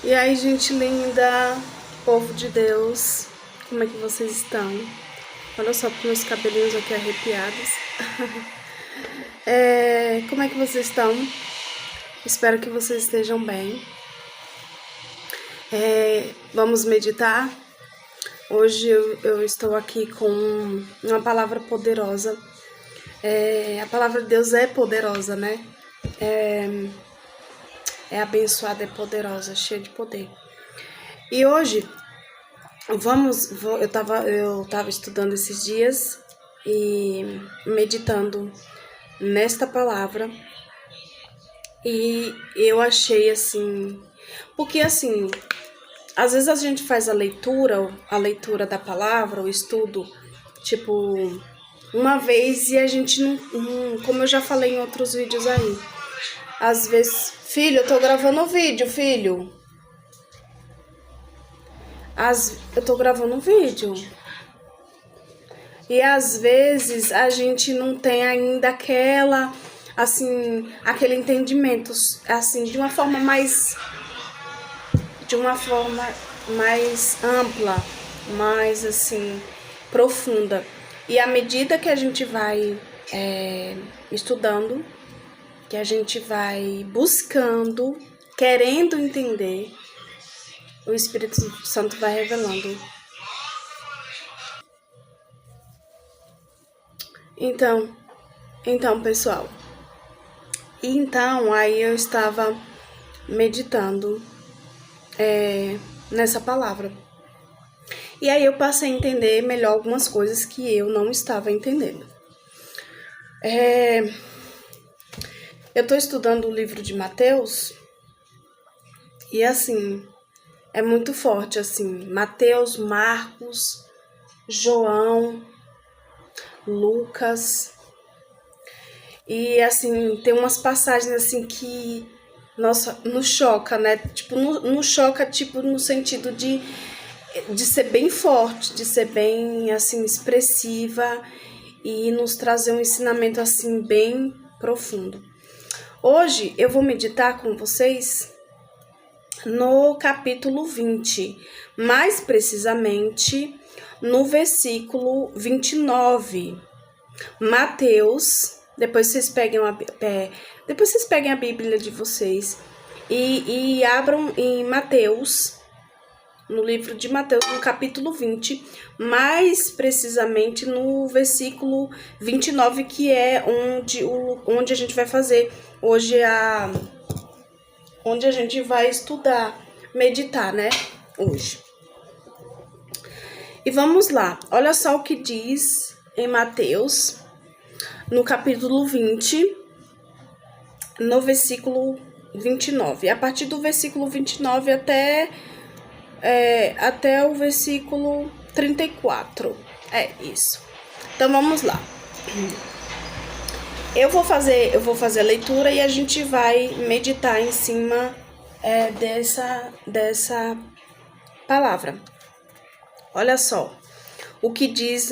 E aí, gente linda, povo de Deus, como é que vocês estão? Olha só para meus cabelinhos aqui arrepiados. Como é que vocês estão? Espero que vocês estejam bem. Vamos meditar? Hoje eu estou aqui com uma palavra poderosa. A palavra de Deus é poderosa, né? É abençoada, é poderosa, cheia de poder. E hoje eu tava estudando esses dias e meditando nesta palavra, e eu achei assim, porque assim, às vezes a gente faz a leitura da palavra, o estudo, tipo, uma vez, e a gente não, como eu já falei em outros vídeos aí, às vezes, filho, eu tô gravando um vídeo, filho. Eu tô gravando um vídeo. E às vezes a gente não tem ainda aquele entendimento, assim, de uma forma mais ampla, mais assim, profunda. E à medida que a gente vai estudando, que a gente vai buscando, querendo entender, o Espírito Santo vai revelando. Então, pessoal, aí eu estava meditando nessa palavra. E aí eu passei a entender melhor algumas coisas que eu não estava entendendo. Eu estou estudando o livro de Mateus e, assim, é muito forte, assim, Mateus, Marcos, João, Lucas. E, assim, tem umas passagens, assim, que, nossa, nos choca, né? Tipo, nos choca, tipo, no sentido de ser bem forte, de ser bem, assim, expressiva e nos trazer um ensinamento, assim, bem profundo. Hoje eu vou meditar com vocês no capítulo 20, mais precisamente no versículo 29. Mateus, depois vocês peguem a Bíblia de vocês e abram em Mateus, no livro de Mateus, no capítulo 20, mais precisamente no versículo 29, que é onde a gente vai fazer hoje onde a gente vai estudar, meditar, né, hoje. E vamos lá, olha só o que diz em Mateus, no capítulo 20, no versículo 29. A partir do versículo 29 até o versículo 34. É isso. Então vamos lá. Eu vou fazer a leitura e a gente vai meditar em cima dessa palavra. Olha só o que diz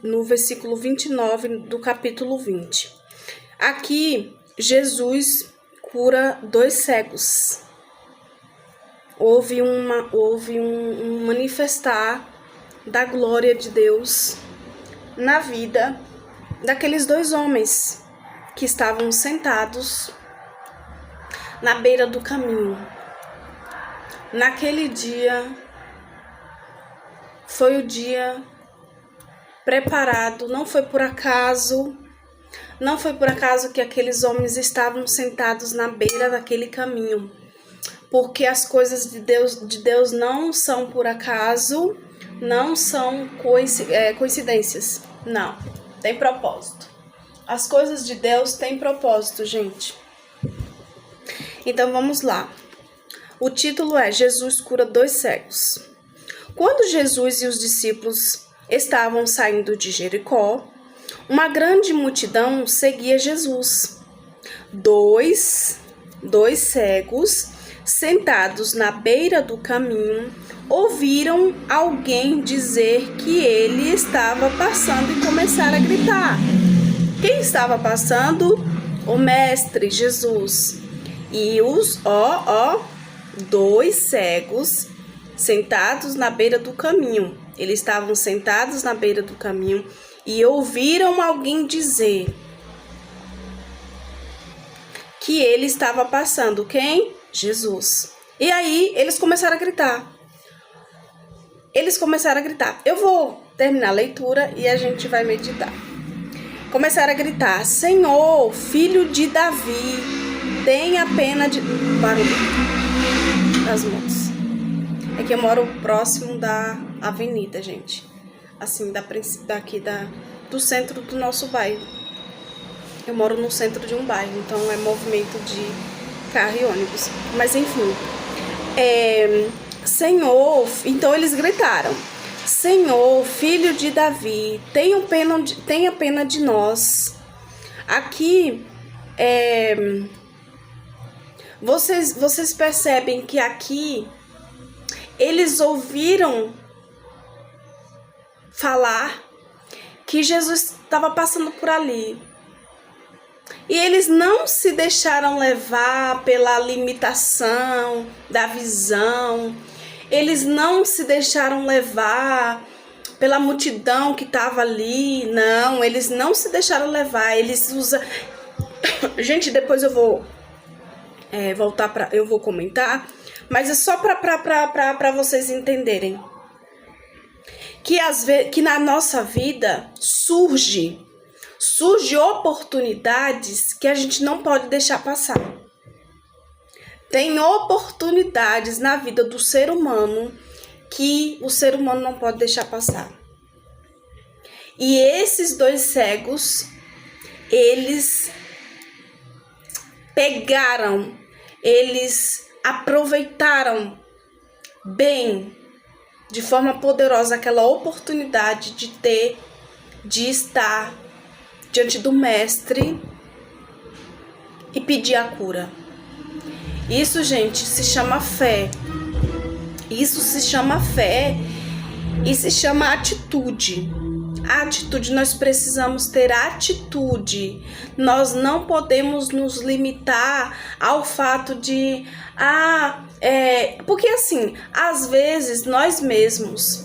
no versículo 29 do capítulo 20. Aqui, Jesus cura 2 cegos. Houve um manifestar da glória de Deus na vida daqueles 2 homens que estavam sentados na beira do caminho. Naquele dia, foi o dia preparado, não foi por acaso que aqueles homens estavam sentados na beira daquele caminho, porque as coisas de Deus não são por acaso, não são coincidências, não, tem propósito. As coisas de Deus têm propósito, gente. Então vamos lá. O título é Jesus cura 2 cegos. Quando Jesus e os discípulos estavam saindo de Jericó, uma grande multidão seguia Jesus. Dois cegos, sentados na beira do caminho, ouviram alguém dizer que ele estava passando e começaram a gritar. Quem estava passando? O Mestre, Jesus. E 2 cegos sentados na beira do caminho. Eles estavam sentados na beira do caminho e ouviram alguém dizer que ele estava passando. Quem? Jesus. E aí eles começaram a gritar. Eu vou terminar a leitura e a gente vai meditar. Começaram a gritar: Senhor, filho de Davi, tenha pena de... Barulho das motos. É que eu moro próximo da avenida, gente. Assim, do centro do nosso bairro. Eu moro no centro de um bairro, então é movimento de carro e ônibus. Mas enfim, Senhor, então eles gritaram: Senhor, filho de Davi, tenha pena de nós. Aqui, vocês percebem que aqui eles ouviram falar que Jesus estava passando por ali. E eles não se deixaram levar pela limitação da visão. Eles não se deixaram levar pela multidão que estava ali. Não, eles não se deixaram levar. Eles usam... Gente, depois eu vou eu vou comentar. Mas é só para vocês entenderem. Que na nossa vida surge oportunidades que a gente não pode deixar passar. Tem oportunidades na vida do ser humano que o ser humano não pode deixar passar. E esses 2 cegos, eles eles aproveitaram bem, de forma poderosa, aquela oportunidade de estar diante do mestre e pedir a cura. Isso, gente, se chama fé. Isso se chama fé e se chama atitude. Atitude, nós precisamos ter atitude. Nós não podemos nos limitar ao fato de... porque assim, às vezes nós mesmos,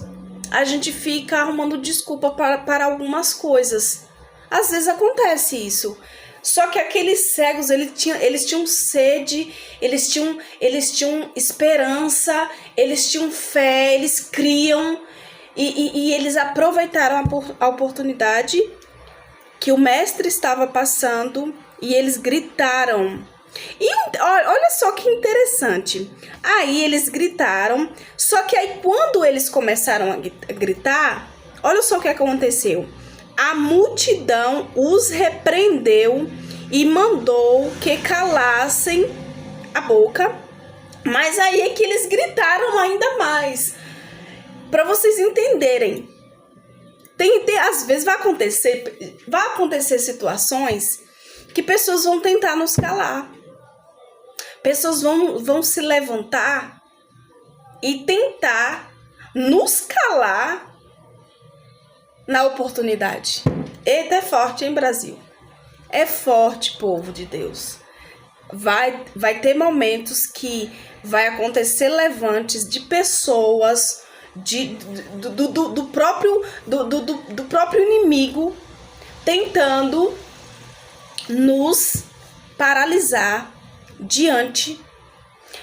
a gente fica arrumando desculpa para algumas coisas. Às vezes acontece isso. Só que aqueles cegos, eles tinham sede, eles tinham esperança, eles tinham fé, eles criam e eles aproveitaram a oportunidade que o mestre estava passando e eles gritaram. E olha só que interessante. Aí eles gritaram, só que aí quando eles começaram a gritar, olha só o que aconteceu. A multidão os repreendeu e mandou que calassem a boca. Mas aí é que eles gritaram ainda mais. Para vocês entenderem. Às vezes vai acontecer situações que pessoas vão tentar nos calar. Pessoas vão se levantar e tentar nos calar na oportunidade. Eita, é forte, hein, Brasil? É forte, povo de Deus. Vai ter momentos que vai acontecer levantes de pessoas do próprio inimigo tentando nos paralisar diante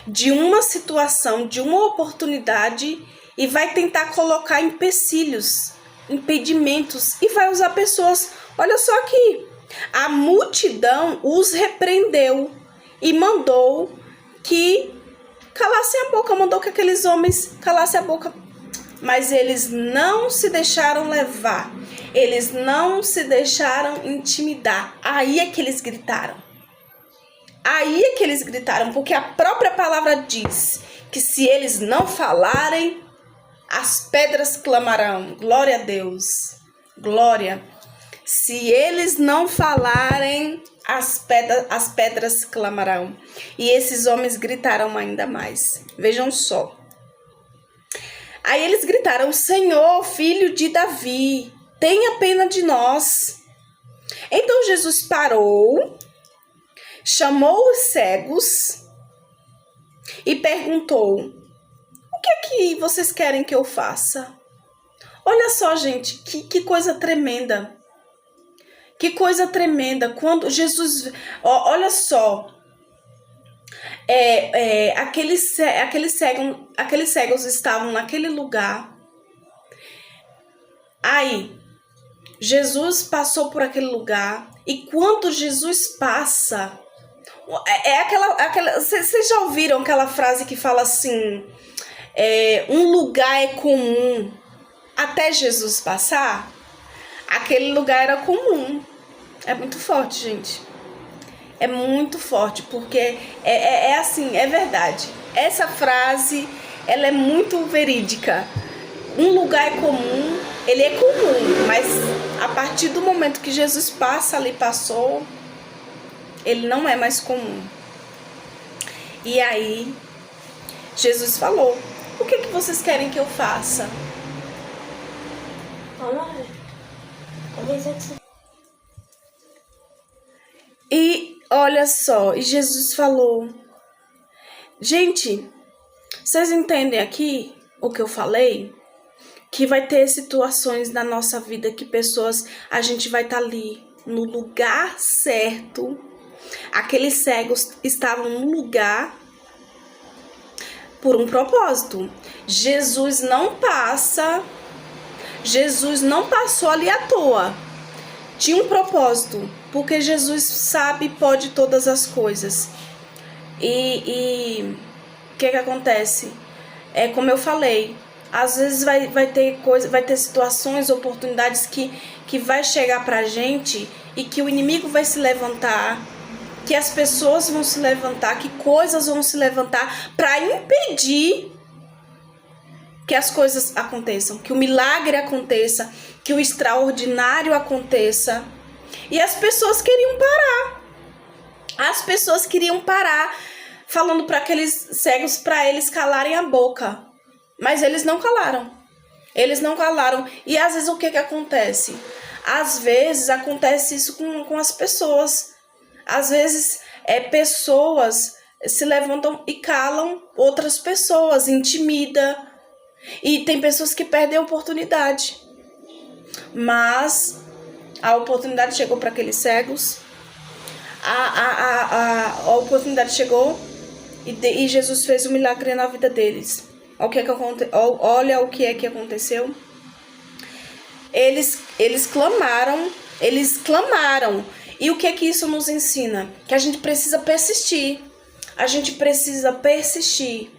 de uma situação, de uma oportunidade e vai tentar colocar empecilhos, impedimentos e vai usar pessoas. Olha só aqui, a multidão os repreendeu e mandou que calassem a boca, mandou que aqueles homens calassem a boca, mas eles não se deixaram levar, eles não se deixaram intimidar. Aí é que eles gritaram. Porque a própria palavra diz que se eles não falarem, as pedras clamarão. Glória a Deus. Glória. Se eles não falarem, as pedras clamarão. E esses homens gritaram ainda mais. Vejam só. Aí eles gritaram: Senhor, filho de Davi, tenha pena de nós. Então Jesus parou, chamou os cegos e perguntou: o que é que vocês querem que eu faça? Olha só, gente, que coisa tremenda. Que coisa tremenda. Quando Jesus... olha só. Aqueles cegos estavam naquele lugar. Aí, Jesus passou por aquele lugar. E quando Jesus passa... Vocês já ouviram aquela frase que fala assim... um lugar é comum até Jesus passar? Aquele lugar era comum. É muito forte, gente. É muito forte, porque assim, é verdade. Essa frase, ela é muito verídica. Um lugar é comum, ele é comum, mas a partir do momento que Jesus passa ali, passou, ele não é mais comum. E aí, Jesus falou: o que vocês querem que eu faça? E olha só, e Jesus falou... Gente, vocês entendem aqui o que eu falei? Que vai ter situações na nossa vida que a gente vai estar ali no lugar certo. Aqueles cegos estavam no lugar por um propósito. Jesus não passou ali à toa. Tinha um propósito, porque Jesus sabe e pode todas as coisas. E o que acontece? É como eu falei, às vezes vai ter situações, oportunidades que vai chegar pra gente e que o inimigo vai se levantar, que as pessoas vão se levantar, que coisas vão se levantar para impedir que as coisas aconteçam, que o milagre aconteça, que o extraordinário aconteça. E as pessoas queriam parar. As pessoas queriam parar, falando para aqueles cegos para eles calarem a boca. Mas eles não calaram. Eles não calaram. E às vezes o que acontece? Às vezes acontece isso com as pessoas. Às vezes pessoas se levantam e calam outras pessoas, intimida. E tem pessoas que perdem a oportunidade. Mas a oportunidade chegou para aqueles cegos. A oportunidade chegou e Jesus fez um milagre na vida deles. Olha o que é que aconteceu. Eles clamaram. E o que é que isso nos ensina? Que a gente precisa persistir. A gente precisa persistir.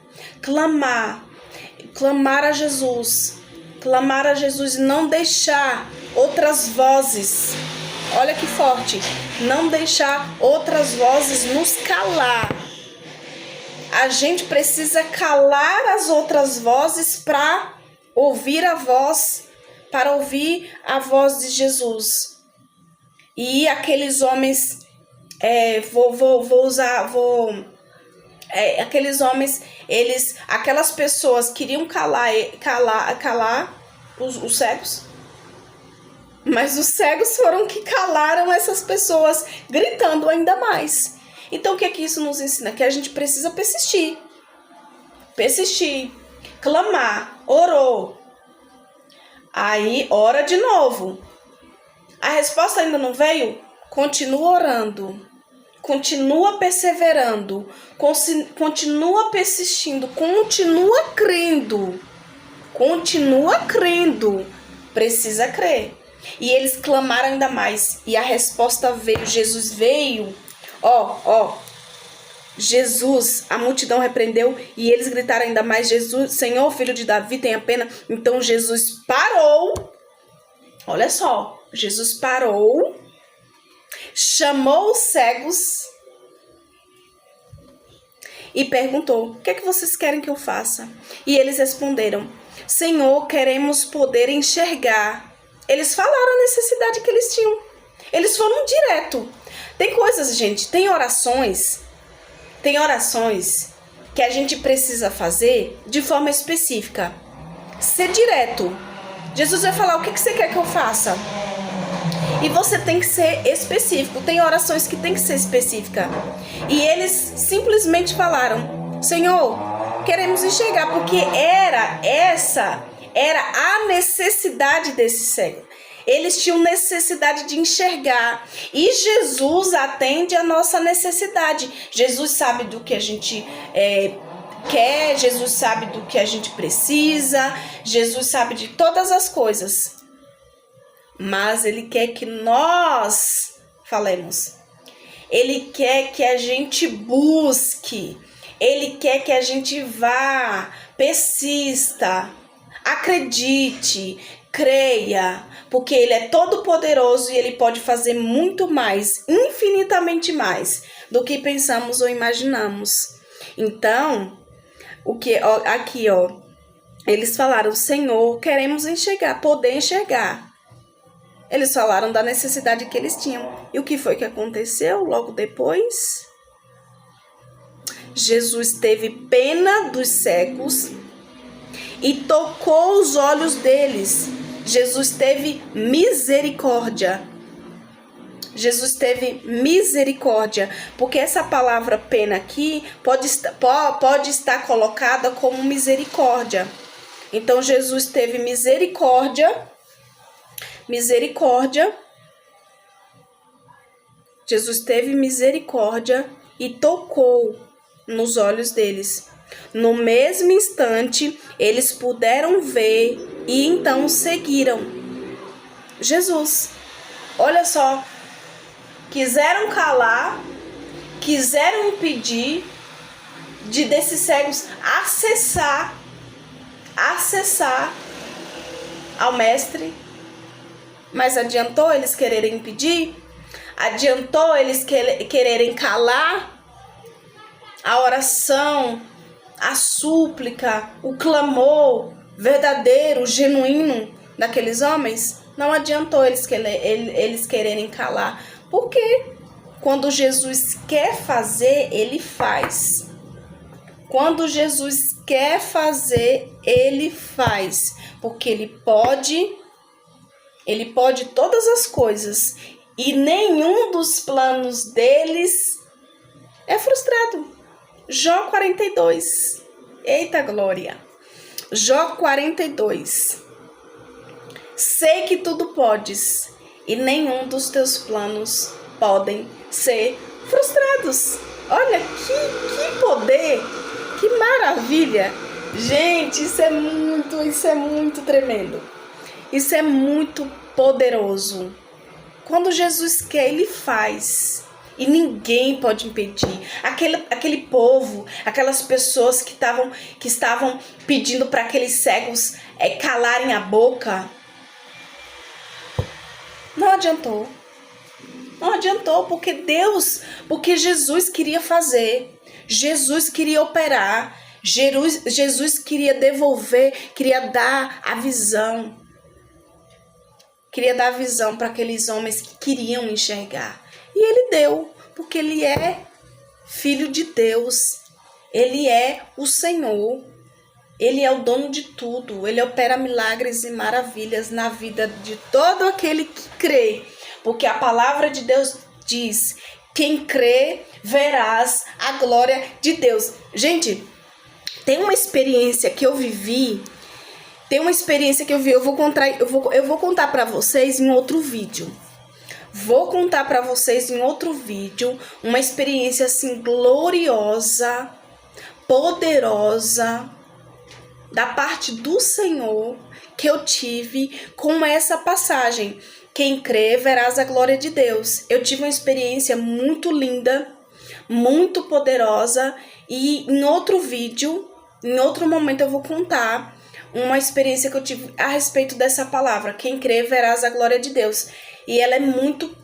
Clamar a Jesus. Clamar a Jesus e não deixar outras vozes. Olha que forte. Não deixar outras vozes nos calar. A gente precisa calar as outras vozes para ouvir a voz de Jesus. E aqueles homens, aqueles homens, aquelas pessoas queriam calar os cegos, mas os cegos foram que calaram essas pessoas, gritando ainda mais. Então o que é que isso nos ensina? Que a gente precisa persistir, clamar, orou, aí ora de novo. A resposta ainda não veio? Continua orando, continua perseverando, continua persistindo, continua crendo, precisa crer. E eles clamaram ainda mais, e a resposta veio, Jesus veio, Jesus, a multidão repreendeu, e eles gritaram ainda mais: Jesus, Senhor, filho de Davi, tenha pena. Então Jesus parou, olha só, Jesus parou, chamou os cegos e perguntou: o que é que vocês querem que eu faça? E eles responderam: Senhor, queremos poder enxergar. Eles falaram a necessidade que eles tinham. Eles foram direto. Tem coisas, gente, tem orações que a gente precisa fazer de forma específica. Ser direto. Jesus vai falar: o que você quer que eu faça? E você tem que ser específico. Tem orações que tem que ser específica. E eles simplesmente falaram: Senhor, queremos enxergar, porque era a necessidade desse cego. Eles tinham necessidade de enxergar. E Jesus atende a nossa necessidade. Jesus sabe do que a gente quer, Jesus sabe do que a gente precisa, Jesus sabe de todas as coisas. Mas Ele quer que nós falemos. Ele quer que a gente busque. Ele quer que a gente vá, persista, acredite, creia, porque Ele é todo poderoso e Ele pode fazer muito mais, infinitamente mais, do que pensamos ou imaginamos. Então, eles falaram, Senhor, queremos enxergar, poder enxergar. Eles falaram da necessidade que eles tinham. E o que foi que aconteceu logo depois? Jesus teve pena dos cegos e tocou os olhos deles. Jesus teve misericórdia. Jesus teve misericórdia, porque essa palavra pena aqui pode estar colocada como misericórdia. Então Jesus teve misericórdia. Jesus teve misericórdia e tocou nos olhos deles. No mesmo instante, eles puderam ver e então seguiram Jesus. Olha só, quiseram calar, quiseram impedir desses cegos acessar ao mestre. Mas adiantou eles quererem impedir? Adiantou eles quererem calar a oração, a súplica, o clamor verdadeiro, genuíno daqueles homens? Não adiantou eles quererem calar. Porque quando Jesus quer fazer, Ele faz. Quando Jesus quer fazer, Ele faz. Porque Ele pode todas as coisas. E nenhum dos planos deles é frustrado. Jó 42. Eita glória. Jó 42. Sei que tudo podes, e nenhum dos teus planos podem ser frustrados. Olha que poder, que maravilha. Gente, isso é muito tremendo. Isso é muito poderoso. Quando Jesus quer, Ele faz. E ninguém pode impedir. Aquele povo, aquelas pessoas que estavam pedindo para aqueles cegos calarem a boca. Não adiantou. Não adiantou, porque Jesus queria fazer. Jesus queria operar. Jesus queria devolver, queria dar a visão. Queria dar a visão para aqueles homens que queriam enxergar. E Ele deu, porque Ele é Filho de Deus. Ele é o Senhor. Ele é o dono de tudo. Ele opera milagres e maravilhas na vida de todo aquele que crê. Porque a palavra de Deus diz, quem crê, verás a glória de Deus. Gente, tem uma experiência que eu vivi. Eu vou contar para vocês em outro vídeo. Uma experiência assim gloriosa, poderosa, da parte do Senhor, que eu tive com essa passagem. Quem crê, verás a glória de Deus. Eu tive uma experiência muito linda, muito poderosa, e em outro vídeo, em outro momento eu vou contar uma experiência que eu tive a respeito dessa palavra. Quem crê, verás a glória de Deus. E ela é muito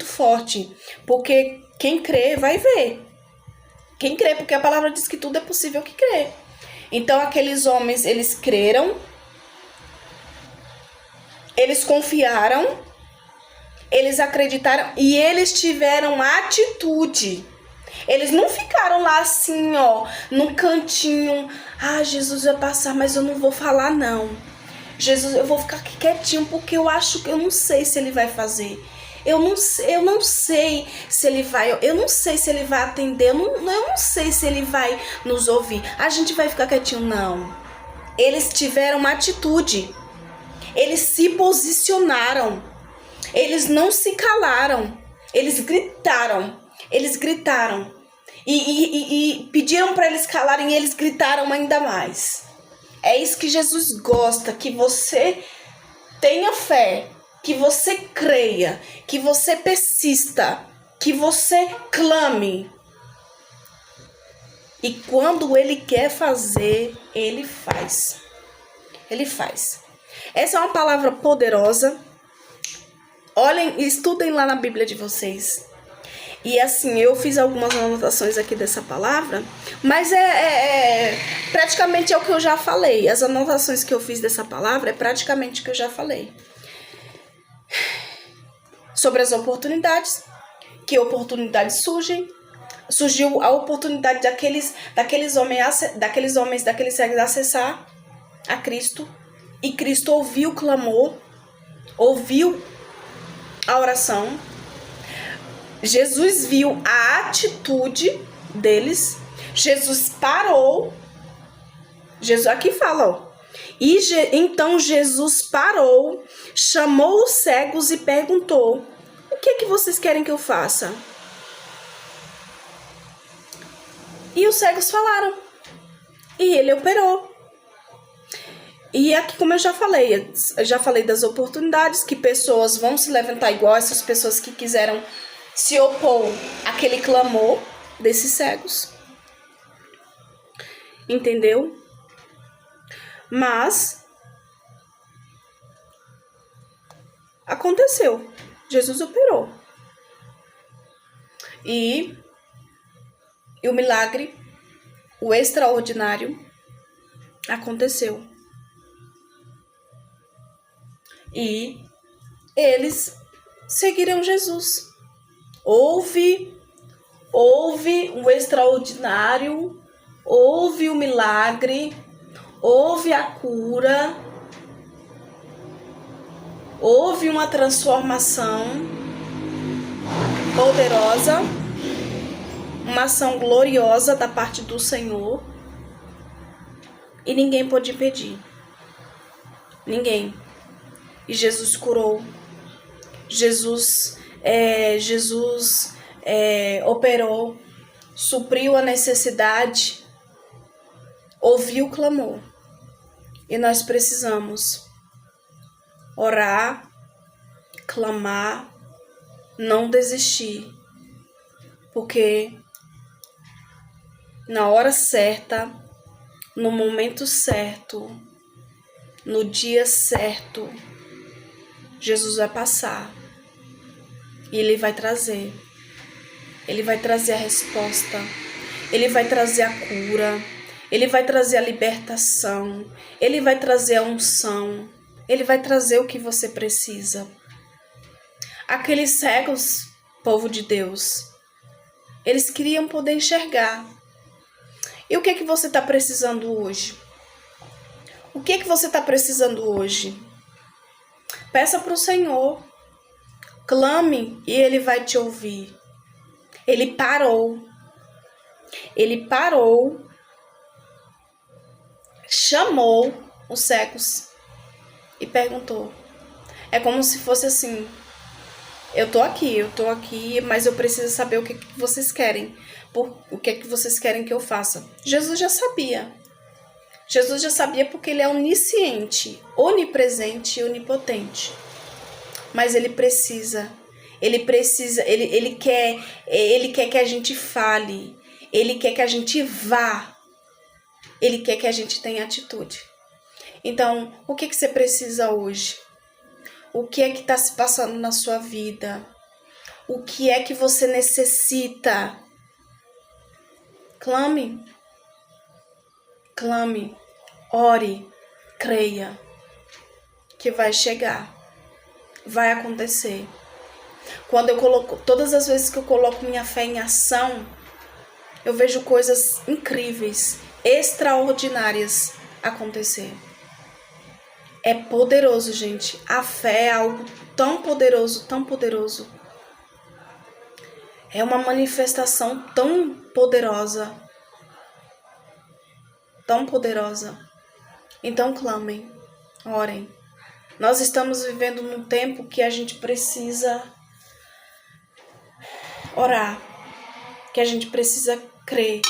forte. Porque quem crê, vai ver. Quem crê, porque a palavra diz que tudo é possível que crê. Então, aqueles homens, eles creram. Eles confiaram. Eles acreditaram. E eles tiveram atitude. Eles não ficaram lá assim, ó, no cantinho. Ah, Jesus vai passar, mas eu não vou falar, não. Jesus, eu vou ficar aqui quietinho, porque eu não sei se Ele vai fazer. eu não sei se ele vai, eu não sei se ele vai atender, eu não sei se ele vai nos ouvir. A gente vai ficar quietinho, não. Eles tiveram uma atitude, eles se posicionaram, eles não se calaram, eles gritaram e pediram para eles calarem e eles gritaram ainda mais. É isso que Jesus gosta, que você tenha fé, que você creia, que você persista, que você clame. E quando ele quer fazer, ele faz. Ele faz. Essa é uma palavra poderosa. Olhem, estudem lá na Bíblia de vocês. E assim, eu fiz algumas anotações aqui dessa palavra, mas praticamente é o que eu já falei. As anotações que eu fiz dessa palavra é praticamente o que eu já falei. Sobre as oportunidades, que oportunidades surgem. Surgiu a oportunidade daqueles cegos acessar a Cristo. E Cristo ouviu o clamor, ouviu a oração. Jesus viu a atitude deles. Jesus parou. Jesus aqui fala, ó. Então Jesus parou, chamou os cegos e perguntou: o que é que vocês querem que eu faça? E os cegos falaram. E ele operou. E aqui, como eu já falei das oportunidades, que pessoas vão se levantar igual essas pessoas que quiseram se opor àquele clamor desses cegos. Entendeu? Mas aconteceu. Jesus operou. E o milagre, o extraordinário, aconteceu. E eles seguiram Jesus. Houve o extraordinário, houve o milagre, houve a cura, houve uma transformação poderosa, uma ação gloriosa da parte do Senhor, e ninguém pôde impedir. Ninguém. E Jesus curou. Jesus operou, supriu a necessidade, ouviu o clamor. E nós precisamos orar, clamar, não desistir, porque na hora certa, no momento certo, no dia certo, Jesus vai passar e Ele vai trazer. Ele vai trazer a resposta. Ele vai trazer a cura. Ele vai trazer a libertação. Ele vai trazer a unção. Ele vai trazer o que você precisa. Aqueles cegos, povo de Deus, eles queriam poder enxergar. E o que é que você está precisando hoje? O que é que você está precisando hoje? Peça para o Senhor. Clame e Ele vai te ouvir. Ele parou. Ele parou. Chamou os cegos e perguntou. É como se fosse assim: eu tô aqui, mas eu preciso saber o que vocês querem. O que é que vocês querem que eu faça? Jesus já sabia. Jesus já sabia porque Ele é onisciente, onipresente e onipotente. Mas Ele quer que a gente fale. Ele quer que a gente vá. Ele quer que a gente tenha atitude. Então, o que você precisa hoje? O que é que está se passando na sua vida? O que é que você necessita? Clame. Clame. Ore. Creia. Que vai chegar. Vai acontecer. Todas as vezes que eu coloco minha fé em ação, eu vejo coisas incríveis, extraordinárias acontecer. É poderoso, gente. A fé é algo tão poderoso, tão poderoso. É uma manifestação tão poderosa. Tão poderosa. Então clamem, orem. Nós estamos vivendo num tempo que a gente precisa orar, que a gente precisa crer,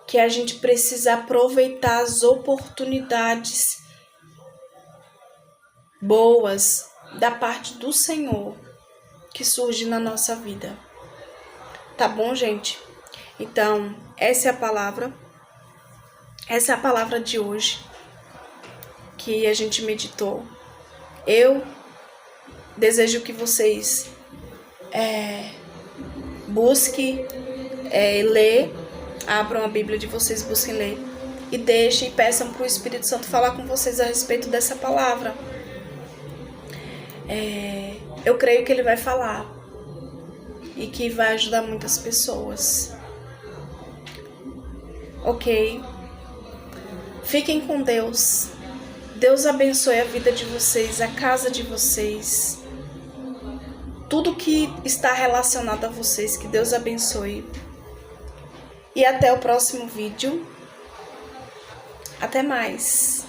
que a gente precisa aproveitar as oportunidades boas da parte do Senhor que surge na nossa vida. Tá bom, gente? Então, essa é a palavra. Essa é a palavra de hoje que a gente meditou. Eu desejo que vocês busquem ler, abram a Bíblia de vocês, busquem ler e deixem e peçam para o Espírito Santo falar com vocês a respeito dessa palavra. Eu creio que ele vai falar e que vai ajudar muitas pessoas. Ok? Fiquem com Deus. Deus abençoe a vida de vocês, a casa de vocês. Tudo que está relacionado a vocês, que Deus abençoe. E até o próximo vídeo. Até mais.